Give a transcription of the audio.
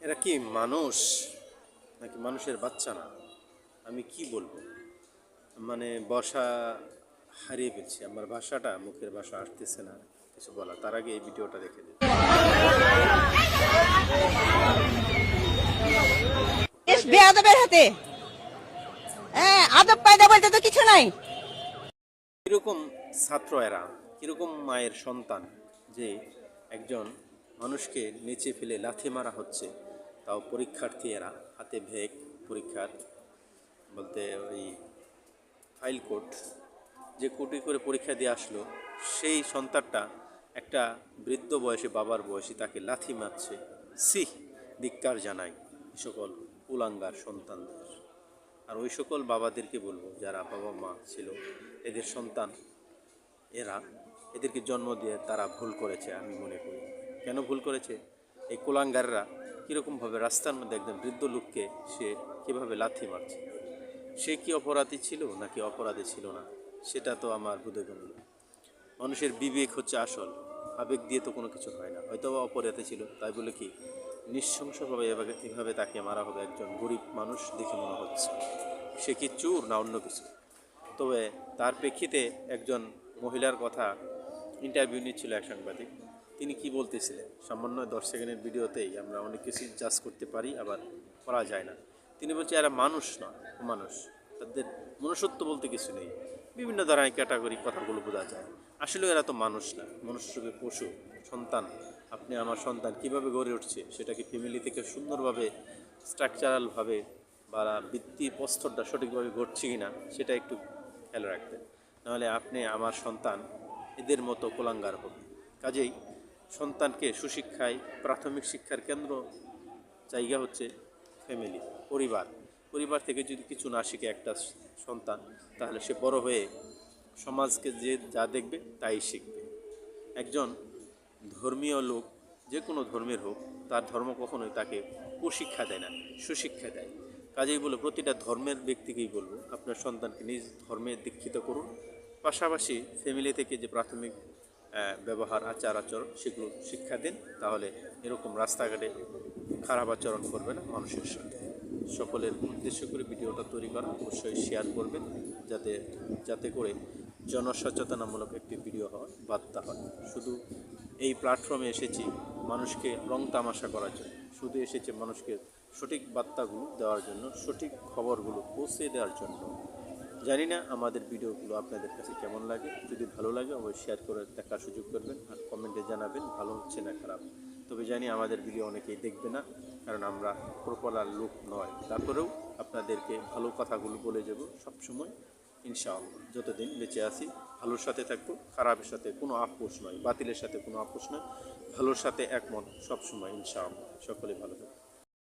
এরা কি মানুষ নাকি মানুষের বাচ্চা না? আমি কি বলবো, মানে বর্ষা হারিয়ে ফেলছি, আমার ভাষাটা মুখের ভাষা আসতেছে না কিছু বলা। তার আগে এই ভিডিওটা দেখে দিন। বেয়াদবের হাতে আদব কায়দা বলতে তো কিছু নাই। কিরকম ছাত্র এরা, কিরকম মায়ের সন্তান যে একজন মানুষকে নিচে ফেলে লাথি মারা হচ্ছে, তাও পরীক্ষার্থী এরা, হাতে ভেগ পরীক্ষার বলতে ওই ফাইল কোড, যে কোটি করে পরীক্ষা দিয়ে আসলো, সেই সন্তানটা একটা বৃদ্ধ বয়সী বাবার বয়সী তাকে লাথি মারছে। সিহ, ধিক্কার জানাই এই সকল কুলাঙ্গার সন্তানদের। আর ওই সকল বাবাদেরকে বলবো যারা বাবা মা ছিল, এদের সন্তান এরা, এদেরকে জন্ম দিয়ে তারা ভুল করেছে আমি মনে করি। কেন ভুল করেছে? এই কুলাঙ্গাররা কীরকমভাবে রাস্তার মধ্যে একদম বৃদ্ধ লোককে সে কীভাবে লাথি মারছে, সে কি অপরাধী ছিল নাকি অপরাধী ছিল না, সেটা তো আমার বোধগম্য না। মানুষের বিবেক হচ্ছে আসল, আবেগ দিয়ে তো কোনো কিছু হয় না। হয়তো অপরাধী ছিল, তাই বলে কি নৃশংসভাবে এভাবে তাকে মারা হবে? একজন গরিব মানুষ দেখে মনে হচ্ছে, সে কি চোর না অন্য কিছু? তবে তার প্রেক্ষিতে একজন মহিলার কথা ইন্টারভিউ নিচ্ছিল এক সাংবাদিক, তিনি কি বলতেছিলেন, সামান্য 10 সেকেন্ডের ভিডিওতেই আমরা অনেক কিছু জাজ করতে পারি, আবার করা যায় না। তিনি বলছে এরা মানুষ না, মানুষ, তাদের মনুষ্যত্ব বলতে কিছু নেই। বিভিন্ন ধরনের ক্যাটাগরি কথাগুলো বোঝা যায়। আসলে এরা তো মানুষ না, মনুষ্যকে পশু। সন্তান, আপনি আমার সন্তান কিভাবে গড়ে উঠছে, সেটা কি ফ্যামিলি থেকে সুন্দরভাবে স্ট্রাকচারালভাবে বা ভিত্তি প্রস্তরটা সঠিকভাবে ঘটছে কি না, সেটা একটু খেয়াল রাখবেন। নাহলে আপনি আমার সন্তান এদের মতো কোলাঙ্গার হবে। কাজেই সন্তানকে সুশিক্ষায়, প্রাথমিক শিক্ষার কেন্দ্র জায়গা হচ্ছে ফ্যামিলি, পরিবার। পরিবার থেকে যদি কিছু না শিখে একটা সন্তান, তাহলে সে বড় হয়ে সমাজকে যে যা দেখবে তাই শিখবে। একজন ধর্মীয় লোক, যে কোনো ধর্মের হোক, তার ধর্ম কখনোই তাকে কুশিক্ষা দেয় না, সুশিক্ষা দেয়। কাজেই বলে প্রতিটা ধর্মের ব্যক্তিকেই বলবো আপনার সন্তানকে নিজ ধর্মে দীক্ষিত করুন, পাশাপাশি ফ্যামিলি থেকে যে প্রাথমিক ব্যবহার, আচার আচরণ, সেগুলো শিক্ষা দিন। তাহলে এরকম রাস্তাঘাটে খারাপ আচরণ করবে না মানুষের সাথে। সকলের উদ্দেশ্য করে ভিডিওটা তৈরি করা, অবশ্যই শেয়ার করবেন, যাতে যাতে করে জনসচেতনামূলক একটি ভিডিও হয়, বার্তা হয়। শুধু এই প্ল্যাটফর্মে এসেছি মানুষকে রং তামাশা করার জন্য, শুধু এসেছে মানুষকে সঠিক বার্তাগুলো দেওয়ার জন্য, সঠিক খবরগুলো পৌঁছে দেওয়ার জন্য। জানি না আমাদের ভিডিওগুলো আপনাদের কাছে কেমন লাগে। যদি ভালো লাগে অবশ্যই শেয়ার করে দেখার সুযোগ করবেন, আর কমেন্টে জানাবেন ভালো হচ্ছে না খারাপ। তবে জানি আমাদের ভিডিও অনেকেই দেখবে না, কারণ আমরা প্রপালার লোক নয়। তারপরেও আপনাদেরকে ভালো কথাগুলো বলে যাব সবসময়, ইনশাআল্লাহ। যতদিন বেঁচে আছি ভালোর সাথে থাকবো, খারাপের সাথে কোনো আপোষ নয়, বাতিলের সাথে কোনো আপোষ নয়, ভালোর সাথে একমত সবসময়, ইনশাআল্লাহ। সকলে ভালো থাকবে।